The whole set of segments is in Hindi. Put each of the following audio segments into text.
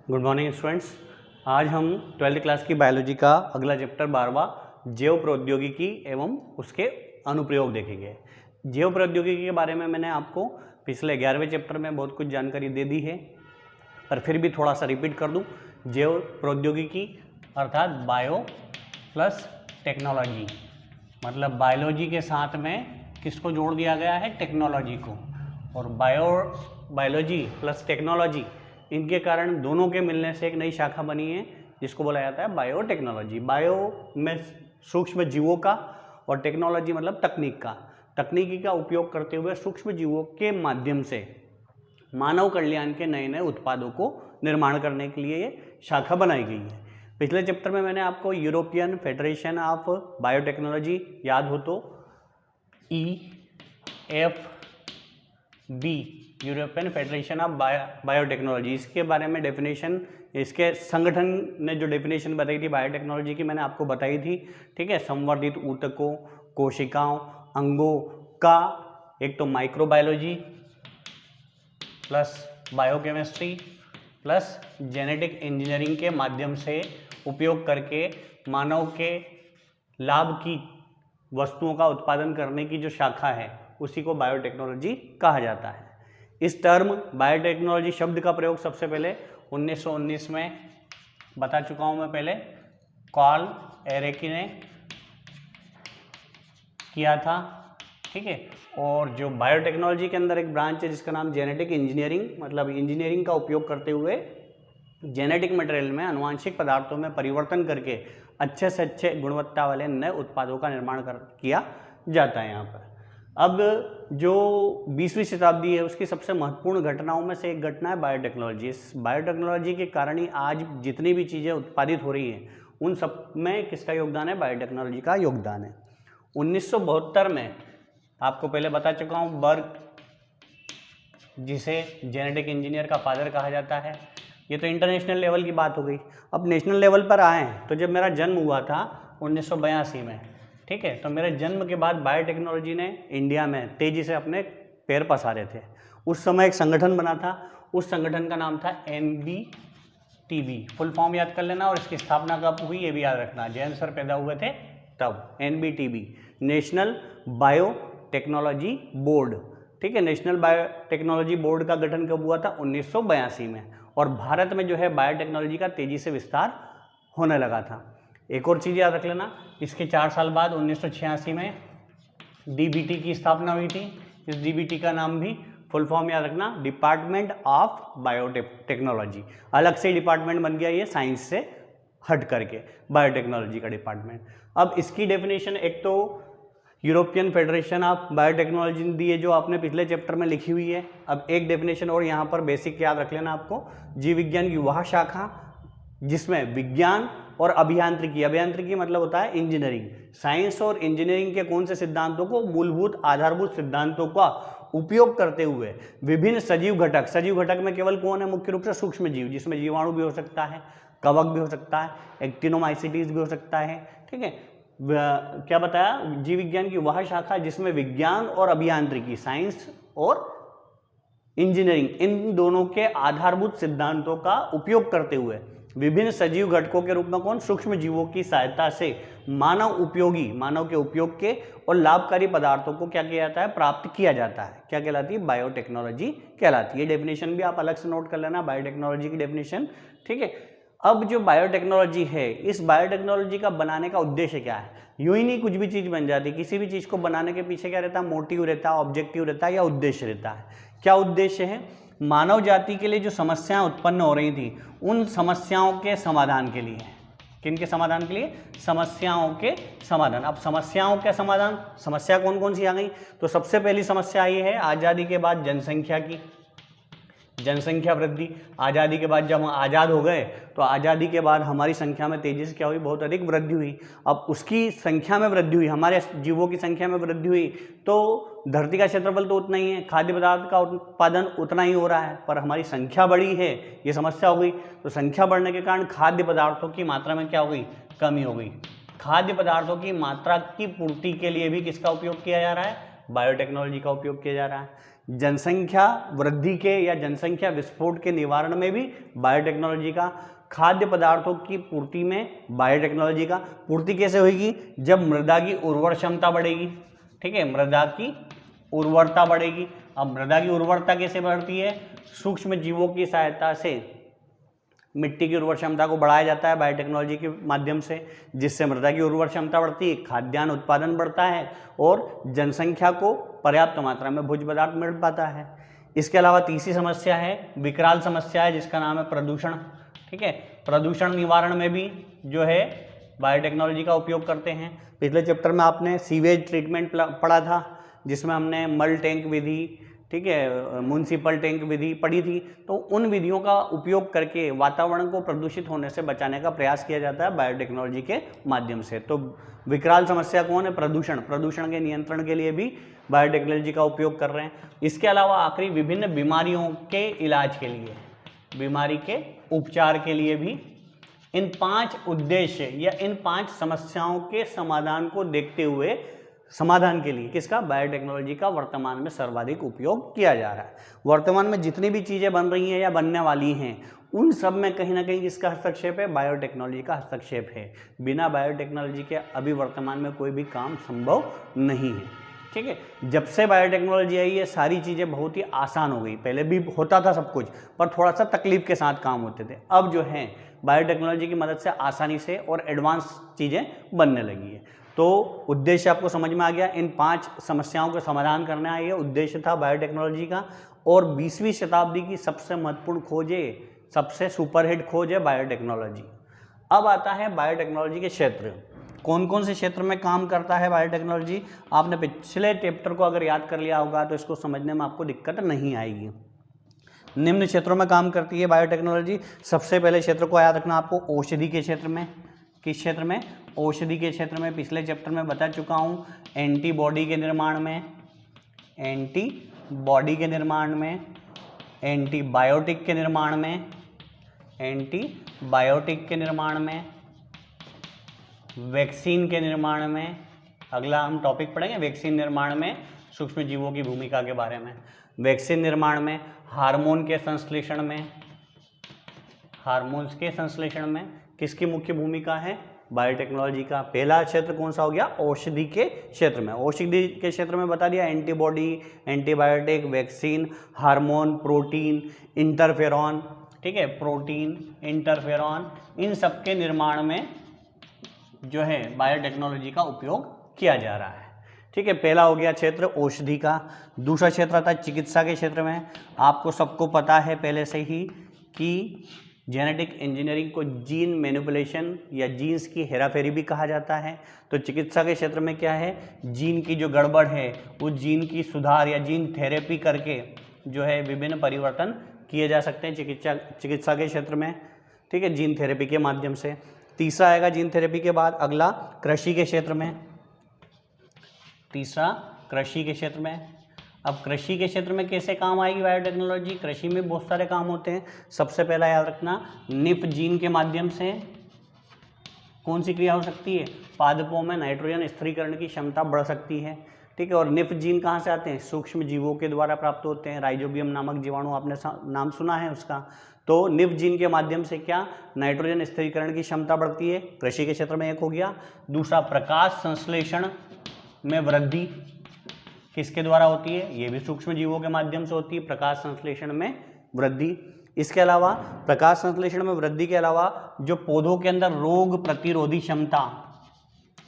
Good morning students. आज हम 12th क्लास की बायोलॉजी का अगला चैप्टर 12वां जैव प्रौद्योगिकी एवं उसके अनुप्रयोग देखेंगे। जैव प्रौद्योगिकी के बारे में मैंने आपको पिछले 11वें चैप्टर में बहुत कुछ जानकारी दे दी है, पर फिर भी थोड़ा सा रिपीट कर दूं। जैव प्रौद्योगिकी अर्थात बायो प्लस टेक्नोलॉजी, मतलब बायोलॉजी के साथ में किसको जोड़ दिया गया है? टेक्नोलॉजी को। और बायोलॉजी प्लस टेक्नोलॉजी, इनके कारण दोनों के मिलने से एक नई शाखा बनी है जिसको बोला जाता है बायोटेक्नोलॉजी। बायो में सूक्ष्म जीवों का और टेक्नोलॉजी मतलब तकनीक का, तकनीकी का उपयोग करते हुए सूक्ष्म जीवों के माध्यम से मानव कल्याण के नए नए उत्पादों को निर्माण करने के लिए ये शाखा बनाई गई है। पिछले चैप्टर में मैंने आपको यूरोपियन फेडरेशन ऑफ बायोटेक्नोलॉजी, याद हो तो EFB, European federation of biotechnology, इसके बारे में डेफिनेशन, इसके संगठन ने जो डेफिनेशन बताई थी बायोटेक्नोलॉजी की मैंने आपको बताई थी। ठीक है, संवर्धित ऊतकों, कोशिकाओं, अंगों का एक तो microbiology plus biochemistry plus genetic engineering के माध्यम से उपयोग करके मानव के लाभ की वस्तुओं का उत्पादन करने की जो शाखा है उसी को बायोटेक्नोलॉजी कहा जाता है। इस टर्म बायोटेक्नोलॉजी शब्द का प्रयोग सबसे पहले 1919 में बता चुका हूं मैं पहले, कार्ल एरेकी ने किया था। ठीक है, और जो बायोटेक्नोलॉजी के अंदर एक ब्रांच है जिसका नाम जेनेटिक इंजीनियरिंग, मतलब इंजीनियरिंग का उपयोग करते हुए जेनेटिक मटेरियल में आनुवांशिक पदार्थों में परिवर्तन करके अच्छे से अच्छे गुणवत्ता वाले नए उत्पादों का निर्माण किया जाता है यहाँ पर। अब जो 20वीं शताब्दी है उसकी सबसे महत्वपूर्ण घटनाओं में से एक घटना है बायोटेक्नोलॉजी। इस बायोटेक्नोलॉजी के कारण ही आज जितनी भी चीज़ें उत्पादित हो रही हैं उन सब में किसका योगदान है? बायोटेक्नोलॉजी का योगदान है। 1972 में आपको पहले बता चुका हूँ, बर्ग, जिसे जेनेटिक इंजीनियर का फादर कहा जाता है। ये तो इंटरनेशनल लेवल की बात हो गई। अब नेशनल लेवल पर आए हैं तो जब मेरा जन्म हुआ था 1982 में, ठीक है, तो मेरे जन्म के बाद बायोटेक्नोलॉजी ने इंडिया में तेजी से अपने पैर पसारे थे। उस समय एक संगठन बना था, उस संगठन का नाम था NBTB। फुल फॉर्म याद कर लेना, और इसकी स्थापना कब हुई ये भी याद रखना, जैन सर पैदा हुए थे तब। NBTB, national biotechnology board. ठीक है, नेशनल बायोटेक्नोलॉजी बोर्ड का गठन कब हुआ था? 1982 में। और भारत में जो है बायोटेक्नोलॉजी का तेजी से विस्तार होने लगा था। एक और चीज़ याद रख लेना, इसके 4 साल बाद 1986 में DBT की स्थापना हुई थी। इस DBT का नाम भी फुल फॉर्म याद रखना, डिपार्टमेंट ऑफ बायोटेक्नोलॉजी। अलग से डिपार्टमेंट बन गया ये, साइंस से हट करके बायोटेक्नोलॉजी का डिपार्टमेंट। अब इसकी डेफिनेशन एक तो यूरोपियन फेडरेशन ऑफ बायोटेक्नोलॉजी ने दी है जो आपने पिछले चैप्टर में लिखी हुई है। अब एक डेफिनेशन और यहाँ पर बेसिक याद रख लेना आपको, जीव विज्ञान की वह शाखा जिसमें विज्ञान और अभियांत्रिकी, अभियांत्रिकी मतलब होता है इंजीनियरिंग, साइंस और इंजीनियरिंग के कौन से सिद्धांतों को, मूलभूत आधारभूत सिद्धांतों का उपयोग करते हुए विभिन्न सजीव घटक, सजीव घटक में केवल कौन है? मुख्य रूप से सूक्ष्म जीव, जिसमें जीवाणु भी हो सकता है, कवक भी हो सकता है, एक्टिनोमाइसिटीज भी हो सकता है। ठीक है, क्या बताया? जीव विज्ञान की वह शाखा जिसमें विज्ञान और अभियांत्रिकी, साइंस और इंजीनियरिंग, इन दोनों के आधारभूत सिद्धांतों का उपयोग करते हुए विभिन्न सजीव घटकों के रूप में कौन? सूक्ष्म जीवों की सहायता से मानव उपयोगी, मानव के उपयोग के और लाभकारी पदार्थों को क्या किया जाता है? प्राप्त किया जाता है। क्या कहलाती है? बायोटेक्नोलॉजी कहलाती है। डेफिनेशन भी आप अलग से नोट कर लेना, बायोटेक्नोलॉजी की डेफिनेशन। ठीक है, अब जो बायोटेक्नोलॉजी है, इस बायोटेक्नोलॉजी का बनाने का उद्देश्य क्या है? यूं ही नहीं कुछ भी चीज़ बन जाती, किसी भी चीज़ को बनाने के पीछे क्या रहता है? मोटिव रहता है, ऑब्जेक्टिव रहता है या उद्देश्य रहता है। क्या उद्देश्य है? मानव जाति के लिए जो समस्याएं उत्पन्न हो रही थी उन समस्याओं के समाधान के लिए। किनके समाधान के लिए? समस्याओं के समाधान। अब समस्याओं का समाधान, समस्या कौन कौन सी आ गई? तो सबसे पहली समस्या ये है आज़ादी के बाद जनसंख्या की, जनसंख्या वृद्धि। आज़ादी के बाद जब हम आज़ाद हो गए तो आज़ादी के बाद हमारी संख्या में तेजी से क्या हुई? बहुत अधिक वृद्धि हुई। अब उसकी संख्या में वृद्धि हुई, हमारे जीवों की संख्या में वृद्धि हुई, तो धरती का क्षेत्रफल तो उतना ही है, खाद्य पदार्थ का उत्पादन उतना ही हो रहा है, पर हमारी संख्या बढ़ी है, ये समस्या हो गई। तो संख्या बढ़ने के कारण खाद्य पदार्थों की मात्रा में क्या हो गई? कमी हो गई। खाद्य पदार्थों की मात्रा की पूर्ति के लिए भी किसका उपयोग किया जा रहा है? बायोटेक्नोलॉजी का उपयोग किया जा रहा है। जनसंख्या वृद्धि के या जनसंख्या विस्फोट के निवारण में भी बायोटेक्नोलॉजी का। खाद्य पदार्थों की पूर्ति में बायोटेक्नोलॉजी का। पूर्ति कैसे होगी? जब मृदा की उर्वर क्षमता बढ़ेगी, ठीक है, मृदा की उर्वरता बढ़ेगी। अब मृदा की उर्वरता कैसे बढ़ती है? सूक्ष्म जीवों की सहायता से मिट्टी की उर्वर क्षमता को बढ़ाया जाता है बायोटेक्नोलॉजी के माध्यम से, जिससे मृदा की उर्वर क्षमता बढ़ती है, खाद्यान्न उत्पादन बढ़ता है और जनसंख्या को पर्याप्त मात्रा में भोज्य पदार्थ मिल पाता है। इसके अलावा तीसरी समस्या है विकराल समस्या है, जिसका नाम है प्रदूषण। ठीक है, प्रदूषण निवारण में भी जो है बायोटेक्नोलॉजी का उपयोग करते हैं। पिछले चैप्टर में आपने सीवेज ट्रीटमेंट पढ़ा था, जिसमें हमने मल टैंक विधि, ठीक है, म्युनिसिपल टैंक विधि पढ़ी थी। तो उन विधियों का उपयोग करके वातावरण को प्रदूषित होने से बचाने का प्रयास किया जाता है बायोटेक्नोलॉजी के माध्यम से। तो विकराल समस्या कौन है? प्रदूषण। प्रदूषण के नियंत्रण के लिए भी बायोटेक्नोलॉजी का उपयोग कर रहे हैं। इसके अलावा आखिरी विभिन्न बीमारियों के इलाज के लिए, बीमारी के उपचार के लिए भी इन 5 उद्देश्य या इन 5 समस्याओं के समाधान को देखते हुए समाधान के लिए किसका? बायोटेक्नोलॉजी का वर्तमान में सर्वाधिक उपयोग किया जा रहा है। वर्तमान में जितनी भी चीज़ें बन रही हैं या बनने वाली हैं, उन सब में कहीं ना कहीं किसका हस्तक्षेप है? बायोटेक्नोलॉजी का हस्तक्षेप है। बिना बायोटेक्नोलॉजी के अभी वर्तमान में कोई भी काम संभव नहीं है। ठीक है, जब से बायोटेक्नोलॉजी आई है सारी चीज़ें बहुत ही आसान हो गई। पहले भी होता था सब कुछ, पर थोड़ा सा तकलीफ के साथ काम होते थे। अब जो है बायोटेक्नोलॉजी की मदद से आसानी से और एडवांस चीज़ें बनने लगी है। तो उद्देश्य आपको समझ में आ गया। इन 5 समस्याओं का समाधान करना ये उद्देश्य था बायोटेक्नोलॉजी का। और 20वीं शताब्दी की सबसे महत्वपूर्ण खोज है, सबसे सुपरहिट खोज है बायोटेक्नोलॉजी। अब आता है बायोटेक्नोलॉजी के क्षेत्र। कौन कौन से क्षेत्र में काम करता है बायोटेक्नोलॉजी? आपने पिछले चैप्टर को अगर याद कर लिया होगा तो इसको समझने में आपको दिक्कत नहीं आएगी। निम्न क्षेत्रों में काम करती है बायोटेक्नोलॉजी। सबसे पहले क्षेत्र को याद रखना आपको, औषधि के क्षेत्र में। किस क्षेत्र में? औषधि के क्षेत्र में। पिछले चैप्टर में बता चुका हूँ, एंटीबॉडी के निर्माण में, एंटीबॉडी के निर्माण में, एंटीबायोटिक के निर्माण में, एंटीबायोटिक के निर्माण में, वैक्सीन के निर्माण में। अगला हम टॉपिक पढ़ेंगे वैक्सीन निर्माण में सूक्ष्म जीवों की भूमिका के बारे में। वैक्सीन निर्माण में, हार्मोन के संश्लेषण में, हार्मोन्स के संश्लेषण में किसकी मुख्य भूमिका है? बायोटेक्नोलॉजी का। पहला क्षेत्र कौन सा हो गया? औषधि के क्षेत्र में। औषधि के क्षेत्र में बता दिया antibody, antibiotic, vaccine, hormone, protein, interferon. ठीक है, प्रोटीन, इंटरफेरॉन, इन सब के निर्माण में जो है बायोटेक्नोलॉजी का उपयोग किया जा रहा है। ठीक है, पहला हो गया क्षेत्र औषधि का। दूसरा क्षेत्र आता है चिकित्सा के क्षेत्र में। आपको सबको पता है पहले से ही कि जेनेटिक इंजीनियरिंग को जीन मैनिपुलेशन या जीन्स की हेराफेरी भी कहा जाता है। तो चिकित्सा के क्षेत्र में क्या है? जीन की जो गड़बड़ है उस जीन की सुधार या जीन थेरेपी करके जो है विभिन्न परिवर्तन किए जा सकते हैं चिकित्सा के क्षेत्र में। ठीक है, जीन थेरेपी के माध्यम से। तीसरा आएगा जीन थेरेपी के बाद अगला कृषि के क्षेत्र में। तीसरा कृषि के क्षेत्र में। अब कृषि के क्षेत्र में कैसे काम आएगी बायोटेक्नोलॉजी? कृषि में बहुत सारे काम होते हैं। सबसे पहला याद रखना, निप जीन के माध्यम से कौन सी क्रिया हो सकती है? पादपों में नाइट्रोजन स्थिरीकरण की क्षमता बढ़ सकती है। ठीक है, और निप जीन कहाँ से आते हैं? सूक्ष्म जीवों के द्वारा प्राप्त होते हैं। राइजोबियम नामक जीवाणु आपने नाम सुना है उसका। तो निप जीन के माध्यम से क्या? नाइट्रोजन स्थिरीकरण की क्षमता बढ़ती है। कृषि के क्षेत्र में एक हो गया। दूसरा, प्रकाश संश्लेषण में वृद्धि किसके द्वारा होती है? ये भी सूक्ष्म जीवों के माध्यम से होती है, प्रकाश संश्लेषण में वृद्धि। इसके अलावा प्रकाश संश्लेषण में वृद्धि के अलावा जो पौधों के अंदर रोग प्रतिरोधी क्षमता,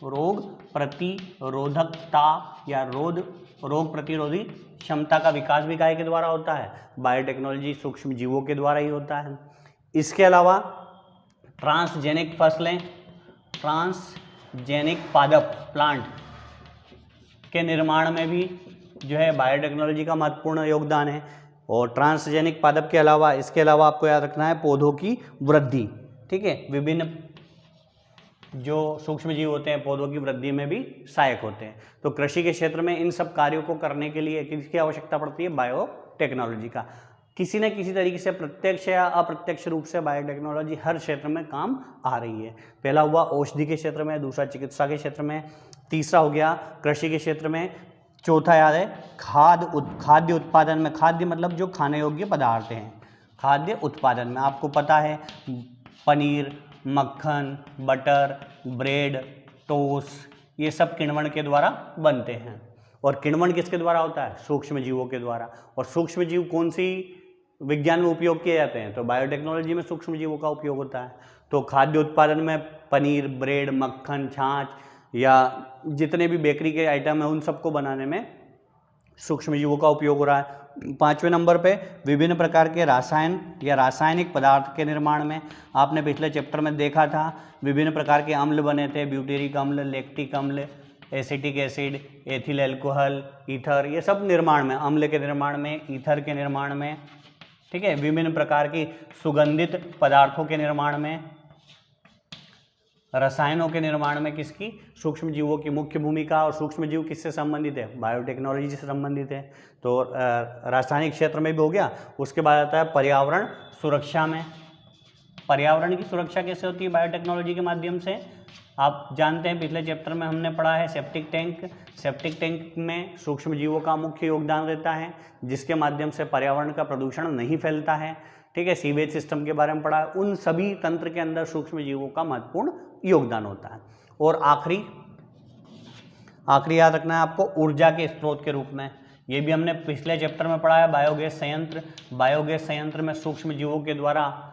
रोग प्रतिरोधकता या रोग प्रतिरोधी क्षमता का विकास भी काय के द्वारा होता है? बायोटेक्नोलॉजी सूक्ष्म जीवों के द्वारा ही होता है। इसके अलावा ट्रांसजेनिक फसलें, ट्रांसजेनिक पादप प्लांट के निर्माण में भी जो है बायोटेक्नोलॉजी का महत्वपूर्ण योगदान है। और ट्रांसजेनिक पादप के अलावा इसके अलावा आपको याद रखना है पौधों की वृद्धि। ठीक है, विभिन्न जो सूक्ष्म जीव होते हैं पौधों की वृद्धि में भी सहायक होते हैं। तो कृषि के क्षेत्र में इन सब कार्यों को करने के लिए किसकी आवश्यकता पड़ती है? बायोटेक्नोलॉजी का। किसी न किसी तरीके से प्रत्यक्ष या अप्रत्यक्ष रूप से बायोटेक्नोलॉजी हर क्षेत्र में काम आ रही है। पहला हुआ औषधि के क्षेत्र में, दूसरा चिकित्सा के क्षेत्र में, तीसरा हो गया कृषि के क्षेत्र में, चौथा याद है खाद्य उत्पादन में, खाद्य मतलब जो खाने योग्य पदार्थ हैं, खाद्य उत्पादन में आपको पता है पनीर, मक्खन, बटर, ब्रेड, टोस्ट, ये सब किण्वन के द्वारा बनते हैं। और किण्वन किसके द्वारा होता है? सूक्ष्म जीवों के द्वारा। और सूक्ष्म जीव कौन सी विज्ञान में उपयोग किए जाते हैं? तो बायोटेक्नोलॉजी में सूक्ष्म जीवों का उपयोग होता है। तो खाद्य उत्पादन में पनीर, ब्रेड, मक्खन, छाछ या जितने भी बेकरी के आइटम हैं उन सबको बनाने में सूक्ष्म जीवों का उपयोग हो रहा है। 5वें नंबर पे विभिन्न प्रकार के रसायन या रासायनिक पदार्थ के निर्माण में, आपने पिछले चैप्टर में देखा था विभिन्न प्रकार के अम्ल बने थे, ब्यूटेरिक अम्ल, लैक्टिक अम्ल, acetic acid, ethyl alcohol, ether, ये सब निर्माण में, अम्ल के निर्माण में, ईथर के निर्माण में, ठीक है, विभिन्न प्रकार की सुगंधित पदार्थों के निर्माण में, रसायनों के निर्माण में किसकी? सूक्ष्म जीवों की मुख्य भूमिका। और सूक्ष्म जीव किससे संबंधित है? बायोटेक्नोलॉजी से संबंधित है। तो रासायनिक क्षेत्र में भी हो गया। उसके बाद आता है पर्यावरण सुरक्षा में। पर्यावरण की सुरक्षा कैसे होती है? बायोटेक्नोलॉजी के माध्यम से। आप जानते हैं पिछले चैप्टर में हमने पढ़ा है सेप्टिक टैंक। सेप्टिक टैंक में सूक्ष्म जीवों का मुख्य योगदान रहता है, जिसके माध्यम से पर्यावरण का प्रदूषण नहीं फैलता है, ठीक है। सीवेज सिस्टम के बारे में पढ़ा है। उन सभी तंत्र के अंदर सूक्ष्म जीवों का महत्वपूर्ण योगदान होता है। और आखिरी याद रखना है आपको, ऊर्जा के स्रोत के रूप में। ये भी हमने पिछले चैप्टर में पढ़ा है, बायोगैस संयंत्र। बायोगैस संयंत्र में सूक्ष्म जीवों के द्वारा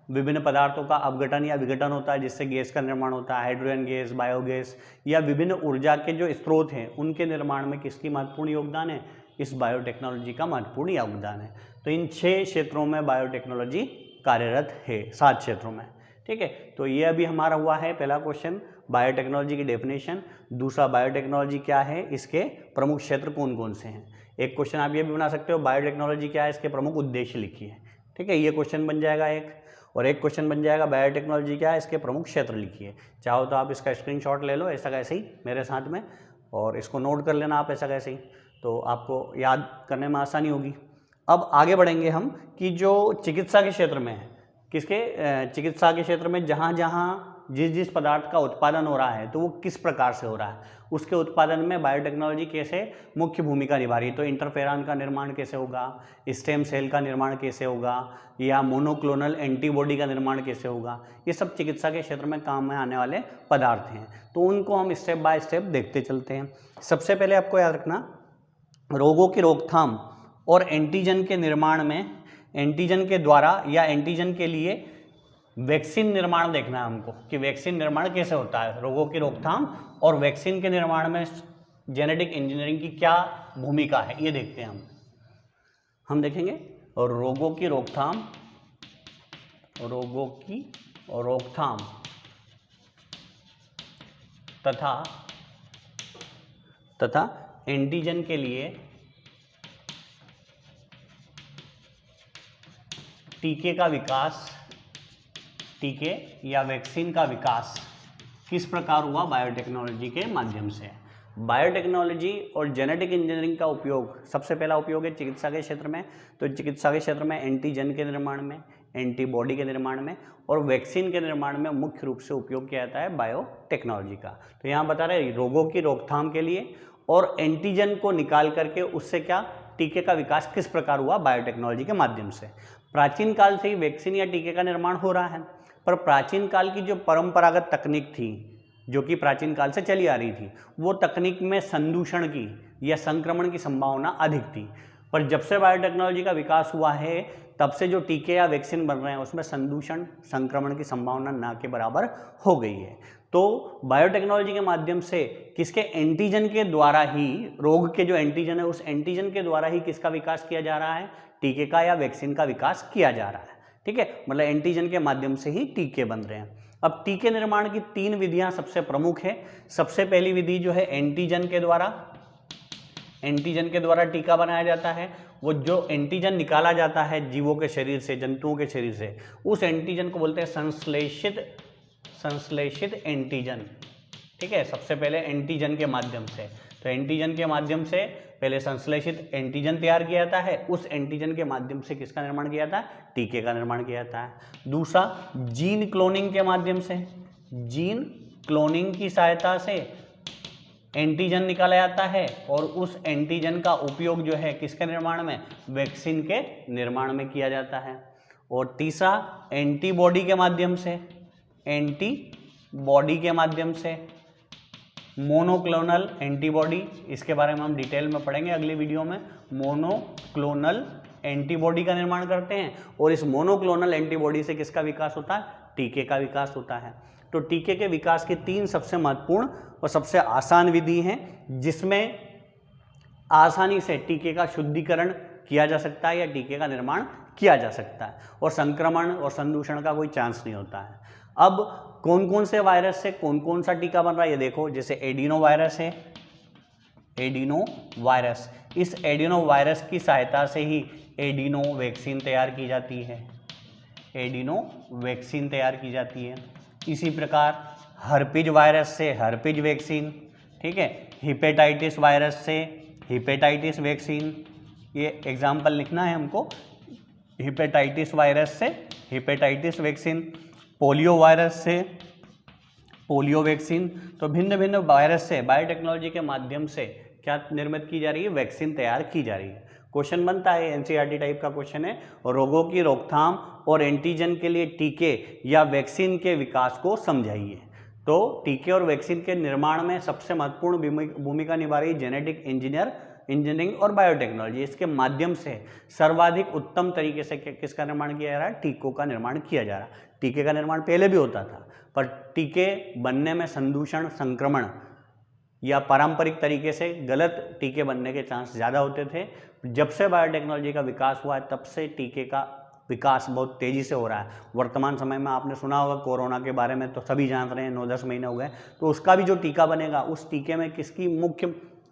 विभिन्न पदार्थों का अपघटन या विघटन होता है, जिससे गैस का निर्माण होता है। हाइड्रोजन गैस, बायोगैस या विभिन्न ऊर्जा के जो स्रोत हैं उनके निर्माण में किसकी महत्वपूर्ण योगदान है? इस बायोटेक्नोलॉजी का महत्वपूर्ण योगदान है। तो इन 6 क्षेत्रों में बायोटेक्नोलॉजी कार्यरत है, 7 क्षेत्रों में, ठीक है। तो ये अभी हमारा हुआ है पहला क्वेश्चन, बायोटेक्नोलॉजी की डेफिनेशन। दूसरा, बायोटेक्नोलॉजी क्या है, इसके प्रमुख क्षेत्र कौन कौन से हैं। एक क्वेश्चन आप ये भी बना सकते हो, बायोटेक्नोलॉजी क्या है, इसके प्रमुख उद्देश्य लिखिए, ठीक है, ये क्वेश्चन बन जाएगा एक। और एक क्वेश्चन बन जाएगा बायोटेक्नोलॉजी क्या है, इसके प्रमुख क्षेत्र लिखिए। चाहो तो आप इसका स्क्रीनशॉट ले लो ऐसा कैसे ही मेरे साथ में, और इसको नोट कर लेना आप ऐसा कैसे ही, तो आपको याद करने में आसानी होगी। अब आगे बढ़ेंगे हम कि जो चिकित्सा के क्षेत्र में है, किसके चिकित्सा के क्षेत्र में जहाँ जहाँ जिस पदार्थ का उत्पादन हो रहा है तो वो किस प्रकार से हो रहा है, उसके उत्पादन में बायोटेक्नोलॉजी कैसे मुख्य भूमिका निभा रही है। तो इंटरफेरॉन का निर्माण कैसे होगा, स्टेम सेल का निर्माण कैसे होगा, या मोनोक्लोनल एंटीबॉडी का निर्माण कैसे होगा, ये सब चिकित्सा के क्षेत्र में काम में आने वाले पदार्थ हैं। तो उनको हम स्टेप बाय स्टेप देखते चलते हैं। सबसे पहले आपको याद रखना, रोगों की रोकथाम और एंटीजन के निर्माण में, एंटीजन के द्वारा या एंटीजन के लिए वैक्सीन निर्माण देखना है हमको कि वैक्सीन निर्माण कैसे होता है। रोगों की रोकथाम और वैक्सीन के निर्माण में जेनेटिक इंजीनियरिंग की क्या भूमिका है, ये देखते हैं हम देखेंगे। और रोगों की रोकथाम तथा एंटीजन के लिए टीके या वैक्सीन का विकास किस प्रकार हुआ बायोटेक्नोलॉजी के माध्यम से। बायोटेक्नोलॉजी और जेनेटिक इंजीनियरिंग का उपयोग, सबसे पहला उपयोग है चिकित्सा के क्षेत्र में। तो चिकित्सा के क्षेत्र में एंटीजन के निर्माण में, एंटीबॉडी के निर्माण में और वैक्सीन के निर्माण में मुख्य रूप से उपयोग किया जाता है बायोटेक्नोलॉजी का। तो यहाँ बता रहे रोगों की रोकथाम के लिए और एंटीजन को निकाल करके उससे क्या टीके का विकास किस प्रकार हुआ बायोटेक्नोलॉजी के माध्यम से। प्राचीन काल से ही वैक्सीन या टीके का निर्माण हो रहा है, पर प्राचीन काल की जो परंपरागत तकनीक थी जो कि प्राचीन काल से चली आ रही थी, वो तकनीक में संदूषण की या संक्रमण की संभावना अधिक थी। पर जब से बायोटेक्नोलॉजी का विकास हुआ है तब से जो टीके या वैक्सीन बन रहे हैं उसमें संदूषण, संक्रमण की संभावना ना के बराबर हो गई है। तो बायोटेक्नोलॉजी के माध्यम से किसके एंटीजन के द्वारा ही, रोग के जो एंटीजन है उस एंटीजन के द्वारा ही किसका विकास किया जा रहा है, टीके का या वैक्सीन का विकास किया जा रहा है, ठीक है। मतलब एंटीजन के माध्यम से ही टीके बन रहे हैं। अब टीके निर्माण की 3 विधियां सबसे प्रमुख है। सबसे पहली विधि जो है एंटीजन के द्वारा टीका बनाया जाता है। वो जो एंटीजन निकाला जाता है जीवों के शरीर से, जंतुओं के शरीर से, उस एंटीजन को बोलते हैं संश्लेषित एंटीजन, ठीक है। सबसे पहले एंटीजन के माध्यम से, तो एंटीजन के माध्यम से पहले संश्लेषित एंटीजन तैयार किया जाता है, उस एंटीजन के माध्यम से किसका निर्माण किया जाता है, टीके का निर्माण किया जाता है। दूसरा, जीन क्लोनिंग के माध्यम से, जीन क्लोनिंग की सहायता से एंटीजन निकाला जाता है और उस एंटीजन का उपयोग जो है किसके निर्माण में, वैक्सीन के निर्माण में किया जाता है। और तीसरा एंटीबॉडी के माध्यम से, एंटीबॉडी के माध्यम से मोनोक्लोनल एंटीबॉडी, इसके बारे में हम डिटेल में पढ़ेंगे अगली वीडियो में। मोनोक्लोनल एंटीबॉडी का निर्माण करते हैं और इस मोनोक्लोनल एंटीबॉडी से किसका विकास होता है, टीके का विकास होता है। तो टीके के विकास की 3 सबसे महत्वपूर्ण और सबसे आसान विधि हैं जिसमें आसानी से टीके का शुद्धिकरण किया जा सकता है या टीके का निर्माण किया जा सकता है और संक्रमण और संदूषण का कोई चांस नहीं होता है। अब कौन कौन से वायरस से कौन कौन सा टीका बन रहा है ये देखो। जैसे एडिनो वायरस है, एडिनो वायरस, इस एडिनो वायरस की सहायता से ही एडिनो वैक्सीन तैयार की जाती है, एडिनो वैक्सीन तैयार की जाती है। इसी प्रकार हर्पिज वायरस से हर्पिज वैक्सीन, ठीक है। हिपेटाइटिस वायरस से हिपेटाइटिस वैक्सीन, ये एग्जाम्पल लिखना है हमको, हिपेटाइटिस वायरस से हिपेटाइटिस वैक्सीन। पोलियो वायरस से पोलियो वैक्सीन। तो भिन्न भिन्न वायरस से बायोटेक्नोलॉजी के माध्यम से क्या निर्मित की जा रही है, वैक्सीन तैयार की जा रही है। क्वेश्चन बनता है, एनसीईआरटी टाइप का क्वेश्चन है, रोगों की रोकथाम और एंटीजन के लिए टीके या वैक्सीन के विकास को समझाइए। तो टीके और वैक्सीन के निर्माण में सबसे महत्वपूर्ण भूमिका निभा रही जेनेटिक इंजीनियरिंग और बायोटेक्नोलॉजी। इसके माध्यम से सर्वाधिक उत्तम तरीके से किसका निर्माण किया जा रहा है, टीकों का निर्माण किया जा रहा है। टीके का निर्माण पहले भी होता था पर टीके बनने में संदूषण, संक्रमण या पारंपरिक तरीके से गलत टीके बनने के चांस ज़्यादा होते थे। जब से बायोटेक्नोलॉजी का विकास हुआ है तब से टीके का विकास बहुत तेज़ी से हो रहा है। वर्तमान समय में आपने सुना होगा कोरोना के बारे में, तो सभी जान रहे हैं, 9-10 महीने हो गए। तो उसका भी जो टीका बनेगा उस टीके में किसकी मुख्य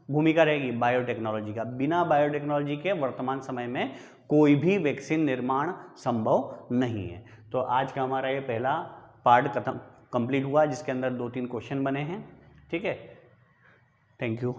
भूमिका रहेगी, बायोटेक्नोलॉजी का। बिना बायोटेक्नोलॉजी के वर्तमान समय में कोई भी वैक्सीन निर्माण संभव नहीं है। तो आज का हमारा ये पहला पार्ट कंप्लीट हुआ जिसके अंदर 2-3 क्वेश्चन बने हैं, ठीक है। Thank you.